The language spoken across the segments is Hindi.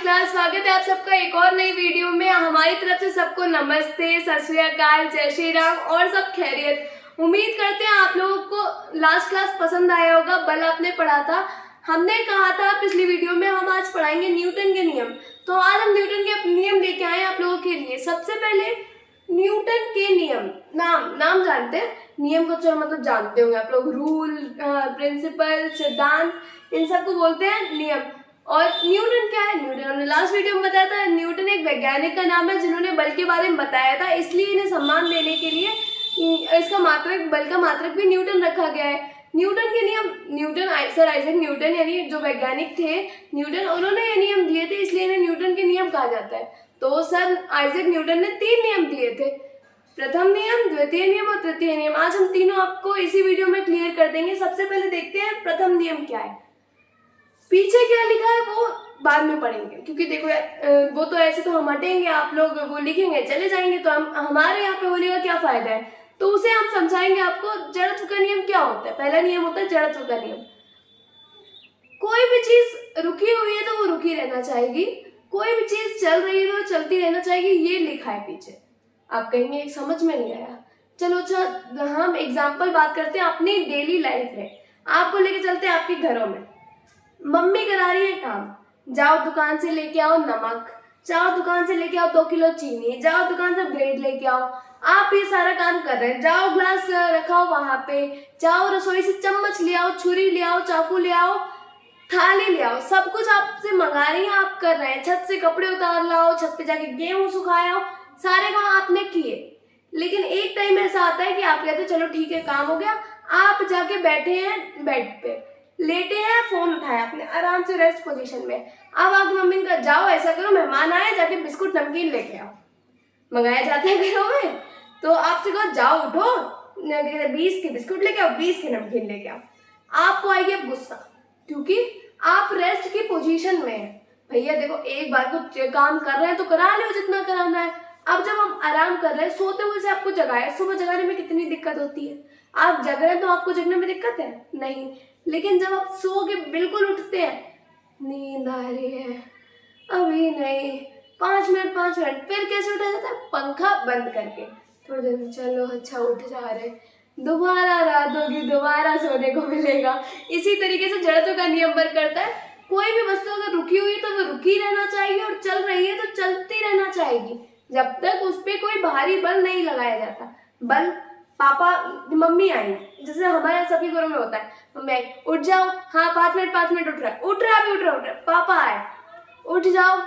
क्लास, स्वागत है आप सबका एक और नई वीडियो में। हमारी तरफ से सबको नमस्ते, सत श्री अकाल, जय श्री राम और सब खैरियत। उम्मीद करते हैं आप लोगों को लास्ट क्लास पसंद आया होगा। बल आपने पढ़ा था, हमने कहा था पिछली वीडियो में हम आज पढ़ाएंगे न्यूटन के नियम। तो आज हम न्यूटन के नियम लेके आए आप लोगों के लिए। सबसे पहले न्यूटन के नियम, नाम जानते हैं। नियम को चलो मतलब जानते होंगे आप लोग, रूल, प्रिंसिपल, सिद्धांत, इन सबको बोलते हैं नियम। और न्यूटन क्या है? न्यूटन हमने लास्ट वीडियो में बताया था। न्यूटन एक वैज्ञानिक का नाम है जिन्होंने बल के बारे में बताया था, इसलिए इन्हें सम्मान देने के लिए इसका मात्रक, बल का मात्रक भी न्यूटन रखा गया है। न्यूटन के नियम, सर आइजैक न्यूटन यानी जो वैज्ञानिक थे न्यूटन, उन्होंने ये नियम दिए थे, इसलिए इन्हें न्यूटन के नियम कहा जाता है। तो सर आइजैक न्यूटन ने 3 नियम दिए थे, प्रथम नियम, द्वितीय नियम और तृतीय नियम। आज हम तीनों आपको इसी वीडियो में क्लियर कर देंगे। सबसे पहले देखते हैं प्रथम नियम क्या है। पीछे क्या लिखा है वो बाद में पढ़ेंगे, क्योंकि देखो वो तो ऐसे तो हम हटेंगे, आप लोग वो लिखेंगे चले जाएंगे, तो हमारे यहाँ पे बोलेगा क्या फायदा है। तो उसे हम समझाएंगे आपको। जड़त्व का नियम क्या होता है? पहला नियम होता है जड़त्व का नियम। कोई भी चीज रुकी हुई है तो वो रुकी रहना चाहेगी, कोई भी चीज चल रही है तो चलती रहना चाहेगी, ये लिखा है पीछे। आप कहेंगे समझ में नहीं आया। चलो अच्छा, हम एग्जाम्पल बात करते हैं अपनी डेली लाइफ में। आपको लेके चलते हैं आपके घरों में। मम्मी करा रही है काम, जाओ दुकान से लेके आओ नमक, जाओ दुकान से लेके आओ 2 किलो चीनी, जाओ दुकान से ब्रेड लेके आओ। आप ये सारा काम कर रहे हैं। जाओ ग्लास रखाओ वहां पे, जाओ रसोई से चम्मच ले आओ, छुरी ले आओ, चाकू ले आओ, थाली ले आओ। सब कुछ आपसे मंगा रही है, आप कर रहे हैं। छत से कपड़े उतार लाओ, छत पे जाके गेहूं सुखाओ, सारे काम आपने किए। लेकिन एक टाइम ऐसा आता है कि आप कहते चलो ठीक है काम हो गया, आप जाके बैठे हैं बेड पे, लेटे हैं, फोन उठाया आपने आराम से रेस्ट पोजीशन में। अब आपकी मम्मी का जाओ ऐसा करो, मेहमान आए, जाके बिस्कुट नमकीन लेके आओ। मंगाया जाता है घरों में, तो आपसे कहो जाओ उठो 20 के बिस्कुट लेके आओ, 20 के नमकीन लेके आओ। आपको आएगी अब गुस्सा, क्योंकि आप रेस्ट की पोजीशन में हैं। भैया देखो एक बार को काम कर रहे हैं तो करा लो जितना कराना है। अब जब हम आराम कर रहे हैं, सोते हुए से आपको जगाया, सुबह जगाने में कितनी दिक्कत होती है। आप जग रहे हैं तो आपको जगने में दिक्कत है नहीं, लेकिन जब आप सो के बिल्कुल उठते हैं, नींद आ रही है अभी नहीं, 5 मिनट, फिर कैसे उठा जाता है? पंखा बंद करके थोड़ी देर में, चलो अच्छा उठ जा रहे, दोबारा रात होगी, दोबारा सोने को मिलेगा। इसी तरीके से जड़त्व का नियम वर्क करता है। कोई भी वस्तु अगर रुकी हुई है तो वो रुकी रहना चाहिए, और चल रही है तो चलती रहना चाहिए, जब तक उस पर कोई भारी बल नहीं लगाया जाता। बल, पापा मम्मी आई, जैसे हमारे सभी घरों में होता है, मम्मी आई, उठ जाओ, हाँ 5 मिनट उठ रहा है, पापा आए, उठ जाओ,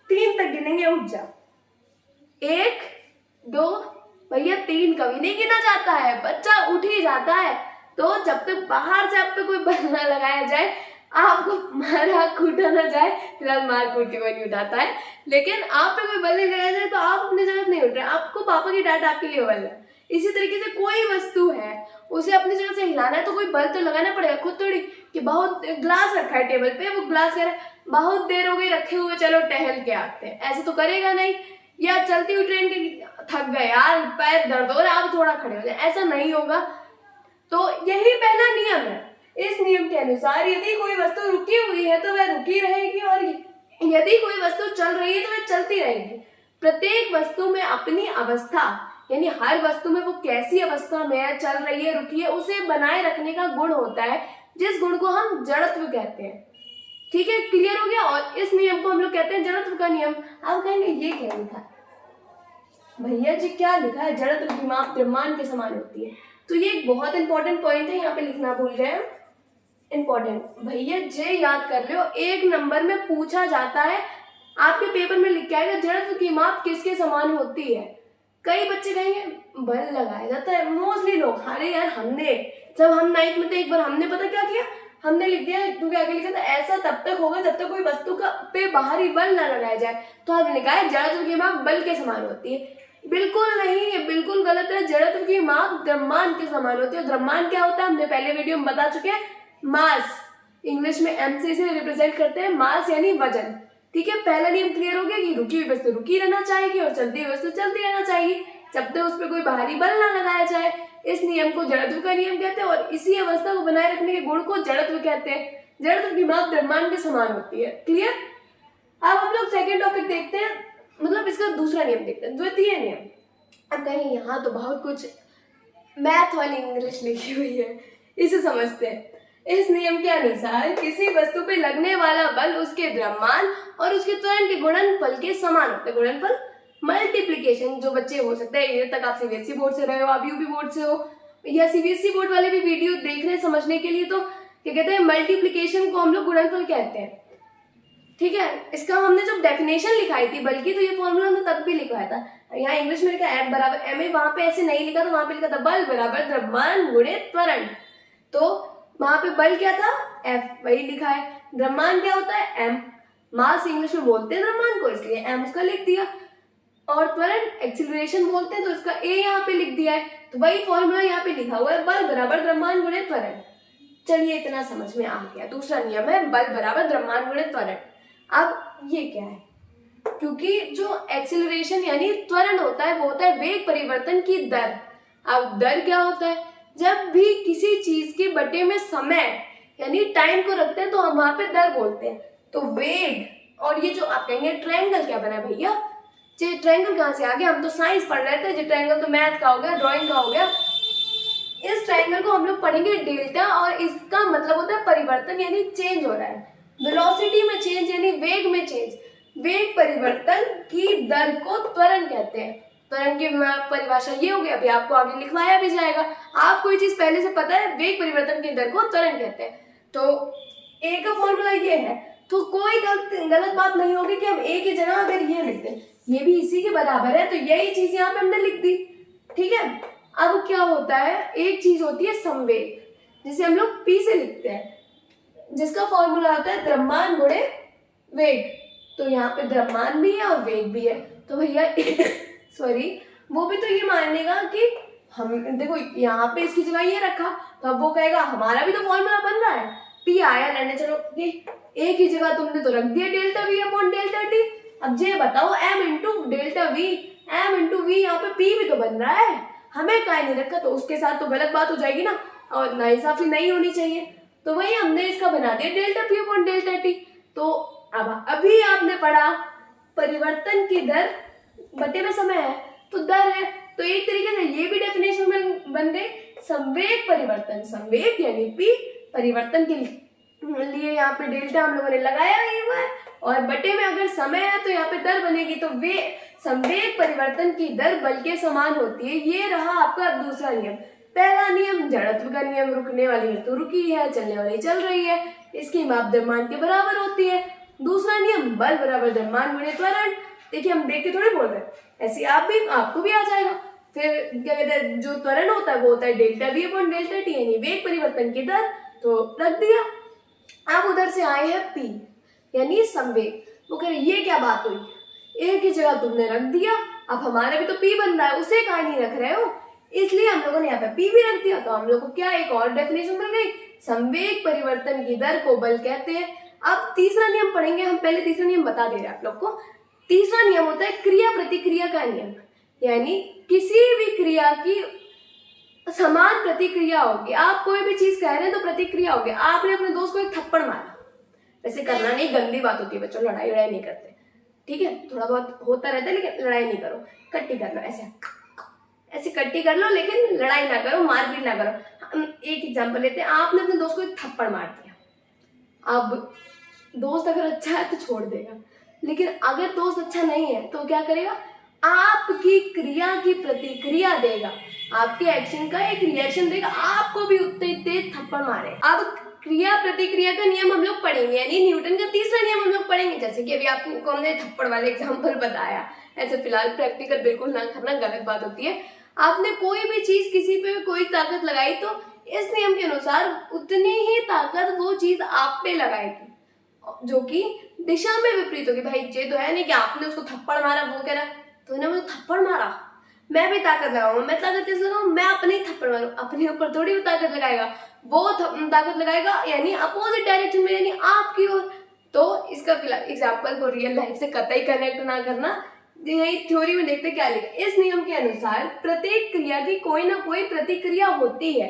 3 तक गिनेंगे, उठ जाओ, 1 2, भैया 3 कभी नहीं गिना जाता है, बच्चा उठ ही जाता है। तो जब तक बाहर से आप पे कोई बल ना लगाया जाए, आपको मारा कूटा ना जाए, फिलहाल मार कूट के कोई नहीं उठाता है, लेकिन आप पे कोई बल नहीं लगाया जाए तो आप अपनी जगह नहीं उठ रहे, आपको पापा की डांट आपके लिए बल है। इसी तरीके से कोई वस्तु है, उसे अपनी जगह से हिलाना है तो कोई बल तो लगाना पड़ेगा। खुद थोड़ी कि बहुत ग्लास रखा है टेबल पे, वो ग्लास कह रहा है बहुत देर हो गई रखे हुए, चलो टहल के आते हैं, ऐसे तो करेगा नहीं। या चलती हुई ट्रेन के थक गए यार, पैर दर्द हो रहा है, आप थोड़ा खड़े हो जाए, ऐसा नहीं होगा। तो यही पहला नियम है। इस नियम के अनुसार यदि कोई वस्तु रुकी हुई है तो वह रुकी रहेगी, और यदि कोई वस्तु चल रही है तो वह चलती रहेगी। प्रत्येक वस्तु में अपनी अवस्था, यानी हर वस्तु में वो कैसी अवस्था में है, चल रही है, रुकी है, उसे बनाए रखने का गुण होता है, जिस गुण को हम जड़त्व कहते हैं। ठीक है, क्लियर हो गया। और इस नियम को हम लोग कहते हैं जड़त्व का नियम। आप कहेंगे ये क्या लिखा है भैया जी, क्या लिखा है? जड़त्व की माप द्रव्यमान के समान होती है। तो ये एक बहुत इंपॉर्टेंट पॉइंट है, यहाँ पे लिखना भूल गए, इंपॉर्टेंट भैया जे याद कर लो, 1 नंबर में पूछा जाता है, आपके पेपर में लिख के आएगा जड़त्व की माप किसके समान होती है। कई बच्चे कहेंगे बल लगाया जाता है, मोस्टली लोग, अरे यार हमने जब हम 9th में थे, एक बार हमने पता क्या किया, हमने लिख दिया, तू क्या आगे लिखा था, ऐसा तब तक होगा जब तक कोई वस्तु का पे बाहरी बल ना लगाया जाए। तो हमने लिखा है जड़त्व की माप बल के समान होती है। बिल्कुल नहीं, ये बिल्कुल गलत है। जड़त्व की माप द्रव्यमान के समान होती है। द्रव्यमान क्या होता है हमने पहले वीडियो में बता चुके हैं, मास, इंग्लिश में एम से रिप्रेजेंट करते हैं, मास यानी वजन। ठीक है, पहला नियम क्लियर हो गया कि रुकी हुई वस्तु रुकी रहना चाहिए और चलती हुई वस्तु चलती रहना चाहिए, जब तक उस पर कोई बाहरी बल ना लगाया जाए। इस नियम को जड़त्व का नियम कहते हैं, और इसी अवस्था को बनाए रखने के गुण को जड़त्व कहते हैं। जड़त्व की माप द्रव्यमान के समान होती है। क्लियर? अब हम लोग सेकेंड टॉपिक देखते हैं, मतलब इसका दूसरा नियम देखते हैं, द्वितीय नियम। अब कहीं यहाँ तो बहुत कुछ मैथ वाली इंग्लिश लिखी हुई है, इसे समझते हैं। इस नियम के अनुसार किसी वस्तु पे लगने वाला बल उसके द्रव्यमान और उसके त्वरण के गुणनफल के समान होता है। गुणनफल मल्टीप्लीकेशन, जो बच्चे हो सकता है ये तक आप सीबीएसई बोर्ड से रहे हो, आप यूपी बोर्ड से हो, या सीबीएसई बोर्ड वाले भी वीडियो देख रहे हैं समझने के लिए, तो क्या कहते हैं, मल्टीप्लीकेशन को हम लोग गुणनफल कहते हैं। ठीक है, इसका हमने जब डेफिनेशन लिखाई थी, बल्कि तो ये फॉर्मूला हमने तब भी लिखवाया था, यहाँ इंग्लिश में लिखा F बराबर ma, वहां पे ऐसे नहीं लिखा था, वहां पे लिखा था बल बराबर द्रव्यमान गुणे त्वरण। तो वहां पे बल क्या था, F, वही लिखा है। द्रव्यमान क्या होता है, m, मास इंग्लिश में बोलते हैं द्रव्यमान को, इसलिए m उसका लिख दिया। और त्वरण एक्सीलरेशन बोलते हैं, तो इसका a यहाँ पे लिख दिया है। तो वही फॉर्मूला यहाँ पे लिखा हुआ है, बल बराबर द्रव्यमान गुणे त्वरण। चलिए इतना समझ में आ गया। दूसरा नियम है बल बराबर द्रव्यमान गुणे त्वरण। अब ये क्या है, क्योंकि जो एक्सीलरेशन यानी त्वरण होता है वो होता है वेग परिवर्तन की दर। अब दर क्या होता है, जब भी किसी चीज के बटे में समय यानी टाइम को रखते हैं तो हम वहां पे दर बोलते हैं। तो वेग, और ये जो आप कहेंगे ट्रायंगल क्या बना भैया, ये ट्रायंगल कहाँ से आ गया, हम तो साइंस पढ़ रहे थे, ये ट्रायंगल तो मैथ का हो गया, ड्राइंग का हो गया। इस ट्रायंगल को हम लोग पढ़ेंगे डेल्टा, और इसका मतलब होता है परिवर्तन यानी चेंज हो रहा है, वेलोसिटी में चेंज यानी वेग में चेंज। वेग परिवर्तन की दर को त्वरण कहते हैं। त्वरण की परिभाषा ये हो गई, अभी आपको आगे लिखवाया भी जाएगा। आपको ये चीज पहले से पता है, वेग परिवर्तन की दर को त्वरण कहते हैं। तो ए का फॉर्मूला ये है, तो कोई गलत बात नहीं होगी कि हम ए की जगह अगर ये लिख दें, ये भी इसी के बराबर है, तो यही चीज यहाँ पे हमने लिख दी। ठीक है, अब क्या होता है, एक चीज होती है संवेग, जिसे हम लोग पी से लिखते हैं, जिसका फॉर्मूला होता है द्रव्यमान गुणे वेग। तो यहाँ पे द्रव्यमान भी है और वेग भी है, तो भैया सॉरी, वो भी तो ये मानेगा कि हम देखो यहाँ पे इसकी जगह ये रखा, तो अब वो कहेगा हमारा भी तो फॉर्मूला बन रहा है, पी आया लेने चलो, एक ही जगह तुमने तो रख दिया delta V upon delta T. अब ये बताओ m into delta V, m into V, यहाँ पे p भी तो बन रहा है, हमें काय नहीं रखा, तो उसके साथ तो गलत बात हो जाएगी ना, और नाइंसाफी नहीं होनी चाहिए। तो वही हमने इसका बना दिया delta P upon delta T. तो अब अभी आपने पढ़ा परिवर्तन की दर बटे में समय है, तो दर है, तो एक तरीके से ये भी डेफिनेशन बन गई संवेग परिवर्तन। संवेग यानी पी, परिवर्तन के लिए यहाँ पे डेल्टा हम लोगों ने लगाया ही हुआ है, और बटे में अगर समय है तो यहाँ पे दर बनेगी, तो वे संवेग परिवर्तन की दर बल के समान होती है। ये रहा आपका दूसरा नियम। पहला नियम जड़त्व का नियम, रुकने वाली वस्तु रुकी है, चलने वाली चल रही है, इसकी माप द्रव्यमान के बराबर होती है। दूसरा नियम बल बराबर द्रव्यमान गुणे त्वरण। देखिए हम देख के थोड़ी बोल रहे हैं, ऐसे आपको भी आ जाएगा। फिर क्या कहते हैं, जो त्वरण होता है वो होता है delta V upon delta T, यानी वेग परिवर्तन की दर, तो रख दिया। अब उधर से आए हैं पी यानी संवेग। वो कह रहे ये क्या बात हुई, एक ही जगह तुमने रख दिया, अब हमारा भी तो पी बन रहा है, उसे कहाँ नहीं रख रहे हो, इसलिए हम लोगों ने यहाँ पे पी भी रख दिया। तो हम लोग को क्या एक और डेफिनेशन मिल गई, संवेग परिवर्तन की दर को बल कहते हैं। अब तीसरा नियम पढ़ेंगे हम, पहले तीसरा नियम बता दे रहे हैं आप लोग को। तीसरा नियम होता है क्रिया प्रतिक्रिया का नियम, यानी किसी भी क्रिया की समान प्रतिक्रिया होगी। आप कोई भी चीज कह रहे हैं तो प्रतिक्रिया होगी। आपने अपने दोस्त को एक थप्पड़ मारा, वैसे करना नहीं, गंदी बात होती है बच्चों, लड़ाई नहीं करते, ठीक है, थोड़ा बहुत होता रहता है लेकिन लड़ाई नहीं करो, कट्टी कर लो, ऐसे कट्टी कर लो, लेकिन लड़ाई ना करो, मारपीट ना करो। हम एक एग्जांपल लेते हैं, आपने अपने दोस्त को एक थप्पड़ मार दिया। अब दोस्त अगर अच्छा है तो छोड़ देगा, लेकिन अगर दोस्त अच्छा नहीं है तो क्या करेगा, आपकी क्रिया की प्रतिक्रिया देगा, आपके एक्शन का एक रिएक्शन देगा, आपको भी उतने तेज थप्पड़ मारे। अब क्रिया प्रतिक्रिया का नियम हम लोग पढ़ेंगे, यानी न्यूटन का तीसरा नियम हम लोग पढ़ेंगे। जैसे कि अभी आपको हमने थप्पड़ वाले एग्जांपल बताया, ऐसे फिलहाल प्रैक्टिकल बिल्कुल ना करना, गलत बात होती है। आपने कोई भी चीज किसी पे कोई ताकत लगाई तो इस नियम के अनुसार उतनी ही ताकत वो चीज आप पे लगाएगी, जो कि दिशा में विपरीत होगी। भाई ये तो है नहीं कि आपने उसको थप्पड़ मारा, वो कह रहा तूने मुझे थप्पड़ मारा, मैं भी ताकत लगाऊंगा। मैं ताकत कैसे लगाऊं, मैं अपने ही थप्पड़ मारूं, अपने ऊपर थोड़ी वो ताकत लगाएगा, वो ताकत लगाएगा यानी अपोजिट डायरेक्शन में, यानी आपकी ओर। तो इसका फिलहाल एग्जाम्पल को रियल लाइफ से कतई कनेक्ट ना करना, यही थ्योरी में देखते क्या लिखा। इस नियम के अनुसार प्रत्येक क्रिया की कोई ना कोई प्रतिक्रिया होती है,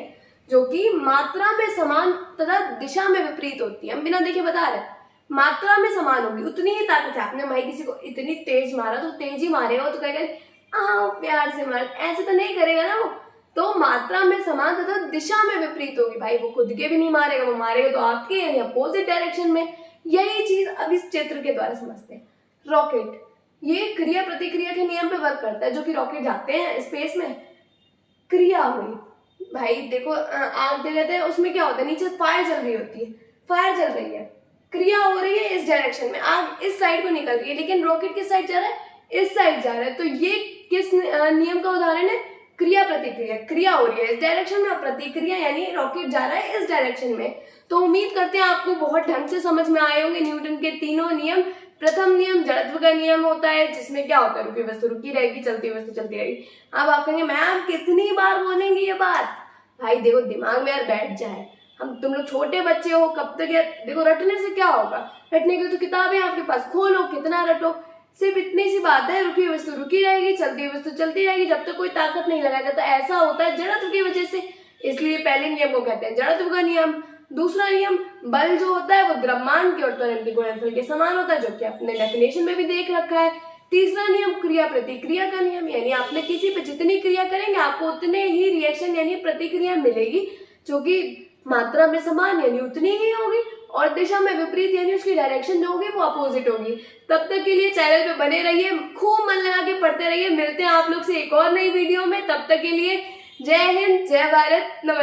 जो कि मात्रा में समान तथा दिशा में विपरीत होती है। हम बिना देखे बता रहे हैं, मात्रा में समान होगी उतनी ही ताकत है। आपने भाई किसी को इतनी तेज मारा तो तेज ही मारेगा, वो तो कहेगा आओ प्यार से मार, ऐसे तो नहीं करेगा ना वो। तो मात्रा में समान तथा दिशा में विपरीत होगी भाई, वो खुद के भी नहीं मारेगा, वो मारेगा तो आपके यानी अपोजिट डायरेक्शन में। यही चीज अब इस चित्र के द्वारा समझते हैं। रॉकेट ये क्रिया प्रतिक्रिया के नियम पे वर्क करता है। जो कि रॉकेट जाते हैं स्पेस में, क्रिया हुई भाई, देखो आग दे लेते हैं, उसमें क्या होता है नीचे फायर चल रही होती है, फायर चल रही है, क्रिया हो रही है इस डायरेक्शन में, आग इस साइड को निकल रही है, लेकिन रॉकेट किस साइड जा रहा है, इस साइड जा रहा है। तो ये किस नियम का उदाहरण है, क्रिया प्रतिक्रिया। क्रिया हो रही है इस डायरेक्शन में, प्रतिक्रिया यानी रॉकेट जा रहा है इस डायरेक्शन में। तो उम्मीद करते हैं आपको बहुत ढंग से समझ में आए होंगे न्यूटन के तीनों नियम। प्रथम नियम जड़त्व का नियम होता है, जिसमें क्या होता है रुकी वस्तु रुकी रहेगी, चलती वस्तु चलती रहेगी। अब आप कहेंगे मैम कितनी बार बोलेंगे ये बात, भाई देखो दिमाग में यार बैठ जाए। हम तुम लोग छोटे बच्चे हो, कब तक यार देखो रटने से क्या होगा, रटने के लिए तो किताबें आपके पास, खोलो कितना रटो। सिर्फ इतनी सी बात है, रुकी वस्तु रुकी रहेगी, चलती वस्तु चलती रहेगी, जब तक कोई ताकत नहीं लगाया जाता। ऐसा होता है जड़त्व की वजह से, इसलिए पहले नियम को कहते हैं जड़त्व का नियम। दूसरा नियम बल जो होता है वो द्रव्यमान के और त्वरण के गुणनफल के समान होता है, जो कि आपने डेफिनेशन में भी देख रखा है। तीसरा नियम क्रिया प्रतिक्रिया का नियम, यानी आपने किसी पे जितनी क्रिया करेंगे आपको उतने ही रिएक्शन यानी प्रतिक्रिया मिलेगी, जो कि मात्रा में समान यानी उतनी ही होगी, और दिशा में विपरीत यानी उसकी डायरेक्शन जो होगी वो अपोजिट होगी। तब तक के लिए चैनल पे बने रहिए, खूब मन लगा के पढ़ते रहिए। मिलते हैं आप लोग से एक और नई वीडियो में, तब तक के लिए जय हिंद, जय भारत, नमस्कार।